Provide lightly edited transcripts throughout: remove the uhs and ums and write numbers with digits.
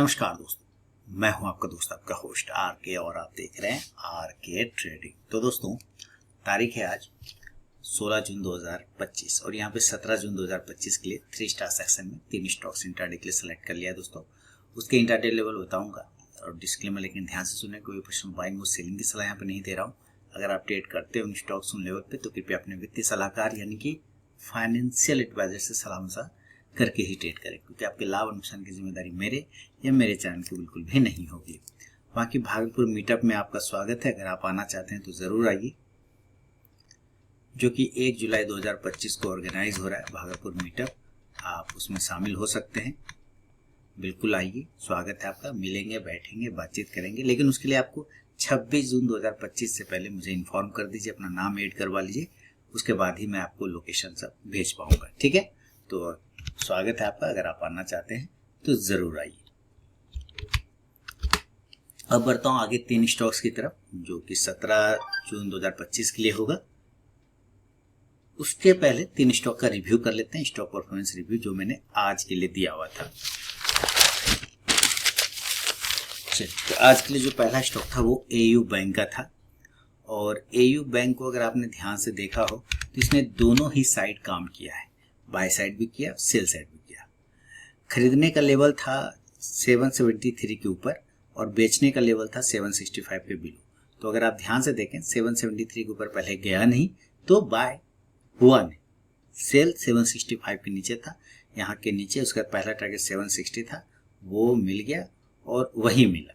नमस्कार दोस्तों, मैं हूं आपका दोस्त, आपका होस्ट आर के, और आप देख रहे हैं आर के ट्रेडिंग। तो दोस्तों, तारीख है आज 16 जून 2025 और यहाँ पे 17 जून 2025 के लिए 3 स्टार सेक्शन में 3 स्टॉक्स इंट्राडे के लिए सेलेक्ट कर लिया है दोस्तों। उसके इंट्राडे लेवल बताऊंगा और डिस्क्लेमर, लेकिन ध्यान से सुने, कोई पर्सन बाइंग और सेलिंग की सलाह यहाँ पे नहीं दे रहा हूँ। अगर आप ट्रेड करते हो उन स्टॉक्स उन लेवल पे तो कृपया अपने वित्तीय सलाहकार यानी कि फाइनेंशियल एडवाइजर से सलाह मशवरा करके ही ट्रेड करें, क्योंकि आपके लाभ और नुकसान की जिम्मेदारी मेरे या मेरे चैनल की बिल्कुल भी नहीं होगी। बाकी भागलपुर मीटअप में आपका स्वागत है। अगर आप आना चाहते हैं तो ज़रूर आइए, जो कि 1 जुलाई 2025 को ऑर्गेनाइज हो रहा है भागलपुर मीटअप। आप उसमें शामिल हो सकते हैं। बिल्कुल आइए, स्वागत है आपका। मिलेंगे, बैठेंगे, बातचीत करेंगे, लेकिन उसके लिए आपको 26 जून 2025 से पहले मुझे इन्फॉर्म कर दीजिए, अपना नाम ऐड करवा लीजिए। उसके बाद ही मैं आपको लोकेशन सब भेज पाऊंगा, ठीक है। तो स्वागत है आपका। अगर आप आना चाहते हैं तो ज़रूर आइए। अब बढ़ता हूँ आगे 3 स्टॉक्स की तरफ, जो कि 17 जून 2025 के लिए होगा। उसके पहले 3 स्टॉक का रिव्यू कर लेते हैं, स्टॉक परफॉर्मेंस रिव्यू जो मैंने आज के लिए दिया हुआ था। तो आज के लिए जो पहला स्टॉक था वो एयू बैंक का था, और एयू बैंक को अगर आपने ध्यान से देखा हो तो इसने दोनों ही साइड काम किया है, बाय साइड भी किया, सेल साइड भी किया। खरीदने का लेवल था 773 के ऊपर और बेचने का लेवल था 765 के बिलो। तो अगर आप ध्यान से देखें, 773 के ऊपर पहले गया नहीं तो बाय हुआ नहीं। सेल 765 के नीचे था, यहाँ के नीचे उसका पहला टारगेट 760 था, वो मिल गया और वही मिला,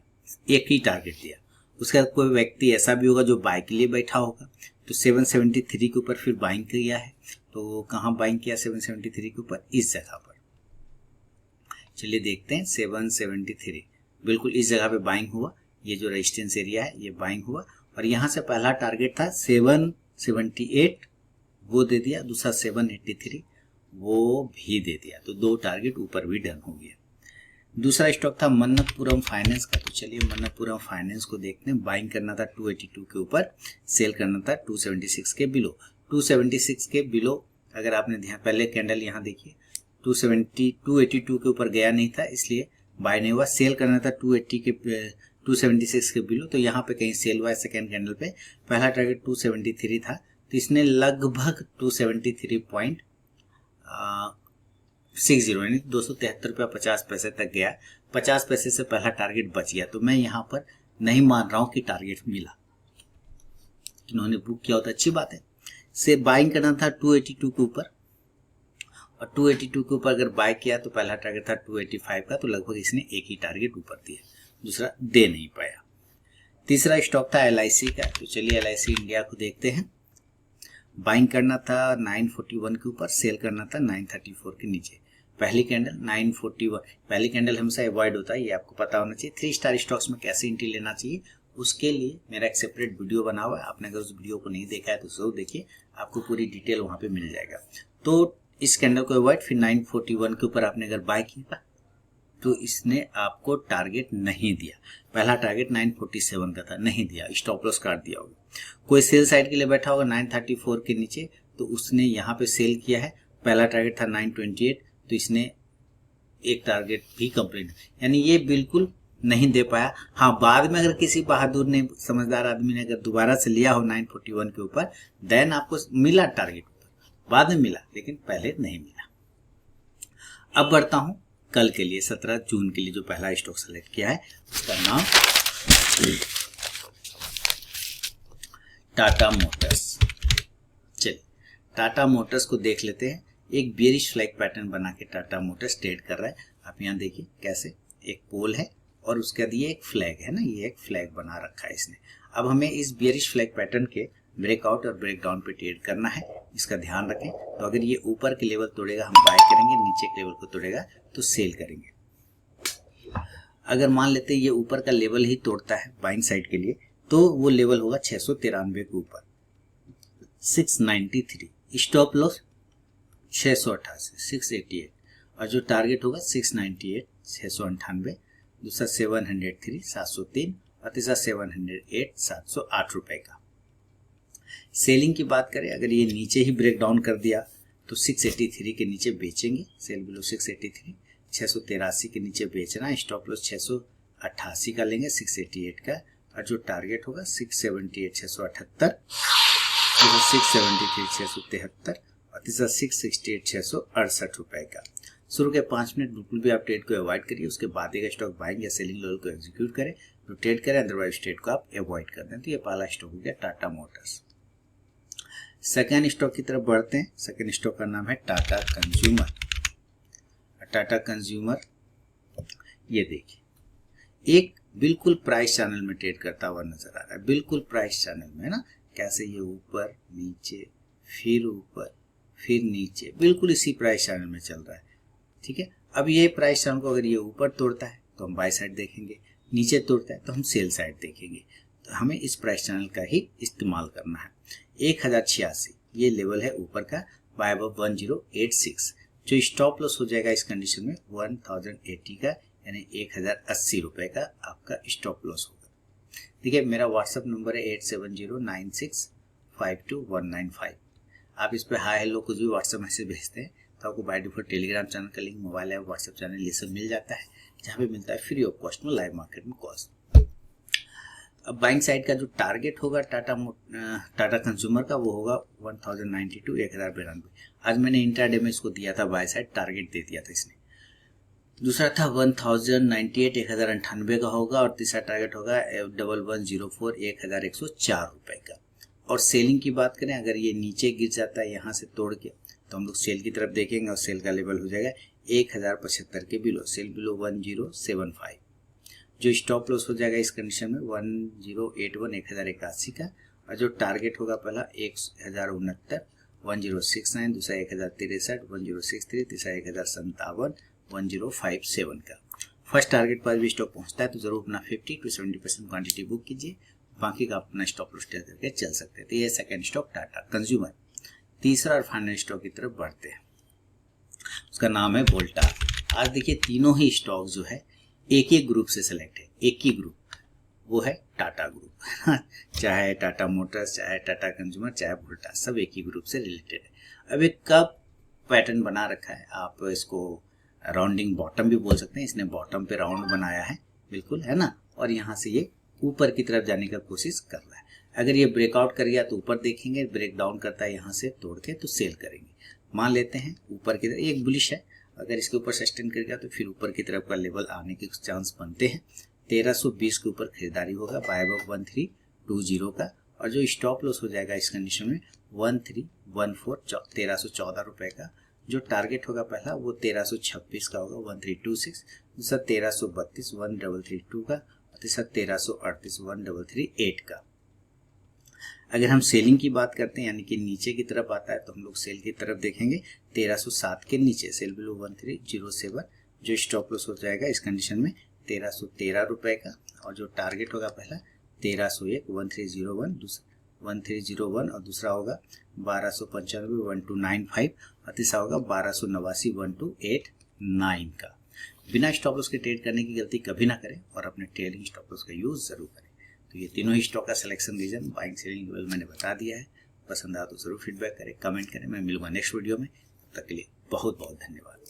एक ही टारगेट दिया। उसका कोई व्यक्ति ऐसा भी होगा जो बाय के लिए बैठा होगा, तो 773 के ऊपर फिर बाइंग किया है। तो कहाँ बाइंग किया 773 के ऊपर? इस जगह पर। चलिए देखते हैं। 773 बिल्कुल इस जगह पे बाइंग हुआ। ये जो रेजिस्टेंस एरिया है ये बाइंग हुआ, और यहाँ से पहला टारगेट था 778, वो दे दिया। दूसरा 783, वो भी दे दिया। तो 2 टारगेट ऊपर भी डन हो गया। दूसरा स्टॉक था मन्नतपुरम फाइनेंस का। तो चलिए मन्नतपुरम फाइनेंस को देखते हैं। बाइंग करना था 282 के ऊपर, सेल करना था 276 के बिलो। 276 के बिलो अगर आपने ध्यान, पहले कैंडल यहाँ देखिए, 282 के ऊपर गया नहीं था, इसलिए बाय नहीं हुआ। सेल करना था 276 के बिलो, तो यहाँ पे कहीं सेल हुआ है। सेकेंड कैंडल पे पहला टारगेट 273 था, तो इसने लगभग 273.60 यानी 273 रुपया 50 पैसे तक गया। 50 पैसे से पहला टारगेट बच गया। तो मैं यहाँ पर नहीं मान रहा हूँ कि टारगेट मिला, इन्होंने बुक किया होता अच्छी बात है। से बाइंग करना था 282 के ऊपर, और 282 के ऊपर अगर बाय किया तो पहला टारगेट था 285 का, तो लगभग इसने एक ही टारगेट ऊपर दिया, दूसरा दे नहीं पाया। तीसरा स्टॉक था LIC का। तो चलिए LIC इंडिया को देखते हैं। बाइंग करना था 941 के ऊपर, सेल करना था 934 के नीचे। पहली कैंडल 941, पहली कैंडल हमेशा अवॉइड होता है, ये आपको पता होना चाहिए। 3 स्टार स्टॉक्स में कैसे एंट्री लेना चाहिए उसके लिए मेरा एक सेपरेट वीडियो बना हुआ है। आपने अगर उस वीडियो को नहीं देखा है तो जरूर देखिए, आपको पूरी डिटेल वहां पे मिल जाएगा। तो इस कैंडल को अवॉइड, फिर 941 के ऊपर आपने अगर बाय किया तो इसने आपको टारगेट नहीं दिया। पहला टारगेट 947 का था, नहीं दिया, स्टॉप लॉस काट दिया होगा। कोई सेल साइड के लिए बैठा होगा 934 के नीचे, तो उसने यहाँ पे सेल किया है। पहला टारगेट था 928, तो इसने एक टारगेट भी कंप्लीट, यानी ये बिल्कुल नहीं दे पाया। हाँ, बाद में अगर किसी बहादुर ने, समझदार आदमी ने अगर दोबारा से लिया हो 941 के ऊपर, देन आपको मिला टारगेट ऊपर, बाद में मिला, लेकिन पहले नहीं मिला। अब बढ़ता हूं कल के लिए, 17 जून के लिए जो पहला स्टॉक सेलेक्ट किया है उसका नाम टाटा मोटर्स। चलिए टाटा मोटर्स को देख लेते हैं। एक बेयरिश फ्लैग पैटर्न बना के टाटा मोटर्स ट्रेड कर रहा है। आप यहाँ देखिए कैसे, एक पोल है और उसके बाद ये एक फ्लैग है ना, ये एक फ्लैग बना रखा है इसने। अब हमें इस बेयरिश फ्लैग पैटर्न के ब्रेकआउट और ब्रेकडाउन पे ट्रेड करना है, इसका ध्यान रखें। तो अगर ये ऊपर के लेवल तोड़ेगा हम बाय करेंगे, नीचे के लेवल को तोड़ेगा तो सेल करेंगे। अगर मान लेते हैं ये ऊपर का लेवल ही तोड़ता है बाइंग साइड के लिए, तो वो लेवल होगा 693 के ऊपर, 693। स्टॉप लॉस 688, 688, और जो टारगेट होगा 698, 698। दूसरा 703, 703, और तीसरा 708, 708 रुपए का। सेलिंग की बात करें, अगर ये नीचे ही ब्रेक डाउन कर दिया तो 683 के नीचे बेचेंगे, सेल बिलो 683, 683 के नीचे बेचना, स्टॉप लॉस 688 का लेंगे, 688 का, और जो टारगेट होगा 678 678, 673 673 और तीसरा 668 668 रुपए का। शुरू के 5 मिनट बिल्कुल भी आप ट्रेड को अवॉइड करिए, उसके बाद एक स्टॉक बाइंग या सेलिंग लेवल को एग्जीक्यूट करें तो ट्रेड करें, अदरवाइज ट्रेड को आप अवॉइड कर दें। तो ये पहला स्टॉक हो गया टाटा मोटर्स। सेकेंड स्टॉक की तरफ बढ़ते हैं। सेकेंड स्टॉक का नाम है टाटा कंज्यूमर। टाटा कंज्यूमर ये देखिए एक बिल्कुल प्राइस चैनल में ट्रेड करता हुआ नजर आ रहा है, बिल्कुल प्राइस चैनल में ना, कैसे ये ऊपर नीचे फिर ऊपर फिर नीचे, बिल्कुल इसी प्राइस चैनल में चल रहा है। ठीक है, अब ये प्राइस चैनल को अगर ये ऊपर तोड़ता है तो हम बाय साइड देखेंगे, नीचे तोड़ता है तो हम सेल साइड देखेंगे। तो हमें इस प्राइस चैनल का ही इस्तेमाल करना है। 1086 ये लेवल है ऊपर का, बाय अबव 1086, जो स्टॉप लॉस हो जाएगा इस कंडीशन में 1080 का, यानी 1080 रुपए का आपका स्टॉप लॉस होगा। देखिए मेरा व्हाट्सएप नंबर है 8709652195। आप इस पे हाय हेलो कुछ भी व्हाट्सएप मैसेज भेजते हैं तो आपको बाय डिफॉल्ट टेलीग्राम चैनल का link, mobile app, WhatsApp channel ये सब मिल जाता है, जहाँ पे मिलता है फ्री ऑफ कॉस्ट में लाइव मार्केट में कॉस्ट। अब बाइंग साइड का जो टारगेट होगा टाटा कंज्यूमर का वो होगा 1092 1092। आज मैंने इंट्राडे में इसको दिया था बाय साइड, टारगेट दे दिया था इसने। दूसरा था 1098 1098 का होगा, और तीसरा टारगेट होगा 1104 1104 रुपए का। और सेलिंग की बात करें, अगर ये नीचे गिर जाता है यहाँ से तोड़ के तो हम लोग सेल की तरफ देखेंगे, और सेल का लेवल हो जाएगा 1075 के बिलो, सेल बिलो 1075। जो स्टॉप लॉस हो जाएगा इस कंडीशन में 1081 1081 का, और जो टारगेट होगा पहला 1069 1069, दूसरा 1063 1063, तीसरा 1057 1057 का। फर्स्ट टारगेट पर भी स्टॉक पहुंचता है तो जरूर अपना 50 to 70% क्वांटिटी बुक कीजिए, बाकी का अपना स्टॉप लॉस तय करके चल सकते हैं। तो ये सेकंड स्टॉक टाटा कंज्यूमर। तीसरा और फाइनल स्टॉक की तरफ बढ़ते हैं, उसका नाम है वोल्टा। आज देखिए तीनों ही स्टॉक जो है एक ही ग्रुप से सिलेक्ट है, एक ही ग्रुप, वो है टाटा ग्रुप। चाहे टाटा मोटर्स, चाहे टाटा कंज्यूमर, चाहे वोल्टा, सब एक ही ग्रुप से रिलेटेड है। अब एक कब पैटर्न बना रखा है, आप इसको राउंडिंग बॉटम भी बोल सकते हैं, इसने बॉटम पे राउंड बनाया है बिल्कुल, है ना, और यहाँ से ये ऊपर की तरफ जाने का कोशिश कर रहा है। अगर ये ब्रेकआउट कर गया तो ऊपर देखेंगे, ब्रेक डाउन करता है यहाँ से तोड़ के तो सेल करेंगे। मान लेते हैं ऊपर की तरफ एक बुलिश है, अगर इसके ऊपर सस्टेन कर गया तो फिर ऊपर की तरफ का लेवल आने के चांस बनते हैं। 1320 के ऊपर खरीदारी होगा, बाय अबव 1320 का, और जो स्टॉप लॉस हो जाएगा इस कंडीशन में 1314 1314 रुपए का। जो टारगेट होगा पहला वो 1326 का होगा 1326, दूसरा 1332 1332 का, और तीसरा 1338 1338 का। अगर हम सेलिंग की बात करते हैं, यानी कि नीचे की तरफ आता है तो हम लोग सेल की तरफ देखेंगे 1307 के नीचे, सेल बिलो 1307, जो स्टॉप लॉस हो जाएगा इस कंडीशन में 1313 रुपए का, और जो टारगेट होगा पहला 1301 1301 1301, और दूसरा होगा 1295 1295, और तीसरा होगा 1289 1289 का। बिना स्टॉप लॉस के ट्रेड करने की गलती कभी ना करें, और अपने ट्रेडिंग स्टॉप लॉस का यूज जरूर करें। तो ये तीनों ही स्टॉक का selection reason, buying selling level मैंने बता दिया है। पसंद आया तो जरूर फीडबैक करें, कमेंट करें। मैं मिलूंगा नेक्स्ट वीडियो में, तब तक के लिए बहुत बहुत धन्यवाद।